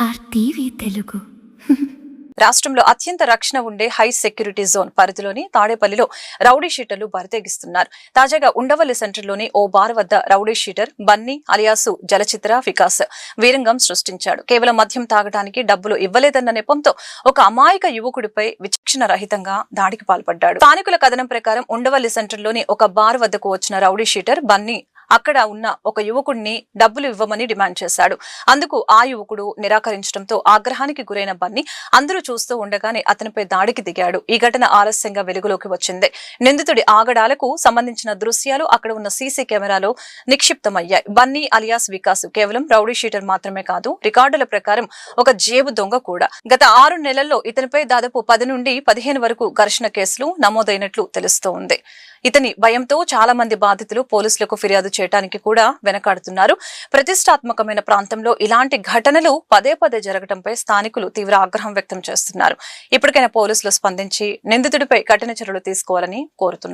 RTV Telugu రాష్ట్రంలో అత్యంత రక్షణ ఉండే హై సెక్యూరిటీ జోన్ పరిధిలోని తాడేపల్లిలో రౌడీ షీటర్లు బరితెగిస్తున్నారు. తాజాగా ఉండవల్లి సెంటర్లోని ఓ బార్ వద్ద rowdy sheeter Bunny alias Jalachitra Vikas వీరంగం సృష్టించాడు. కేవలం మద్యం తాగడానికి డబ్బులు ఇవ్వలేదన్న నెపంతో ఒక అమాయక యువకుడిపై విచక్షణ రహితంగా దాడికి పాల్పడ్డాడు. స్థానికుల కథనం ప్రకారం ఉండవల్లి సెంటర్లోని ఒక బార్ వద్దకు వచ్చిన రౌడీ షీటర్ బన్నీ అక్కడ ఉన్న ఒక యువకుడిని డబ్బులు ఇవ్వమని డిమాండ్ చేశాడు. అందుకు ఆ యువకుడు నిరాకరించడంతో ఆగ్రహానికి గురైన బన్నీ అందరూ చూస్తూ ఉండగానే అతనిపై దాడికి దిగాడు. ఈ ఘటన ఆలస్యంగా వెలుగులోకి వచ్చింది. నిందితుడి ఆగడాలకు సంబంధించిన దృశ్యాలు అక్కడ ఉన్న సీసీ కెమెరాలో నిక్షిప్తమయ్యాయి. బన్నీ అలియాస్ వికాస్ కేవలం రౌడీ షీటర్ మాత్రమే కాదు, రికార్డుల ప్రకారం ఒక జేబు దొంగ కూడా. గత 6 నెలల్లో ఇతనిపై దాదాపు 10 నుండి 15 వరకు ఘర్షణ కేసులు నమోదైనట్లు తెలుస్తోంది. ఇతని భయంతో చాలా మంది బాధితులు పోలీసులకు ఫిర్యాదు చేయడానికి కూడా వెనకాడుతున్నారు. ప్రతిష్టాత్మకమైన ప్రాంతంలో ఇలాంటి ఘటనలు పదే పదే జరగడంపై స్థానికులు తీవ్ర ఆగ్రహం వ్యక్తం చేస్తున్నారు. ఇప్పటికైనా పోలీసులు స్పందించి నిందితుడిపై కఠిన చర్యలు తీసుకోవాలని కోరుతున్నారు.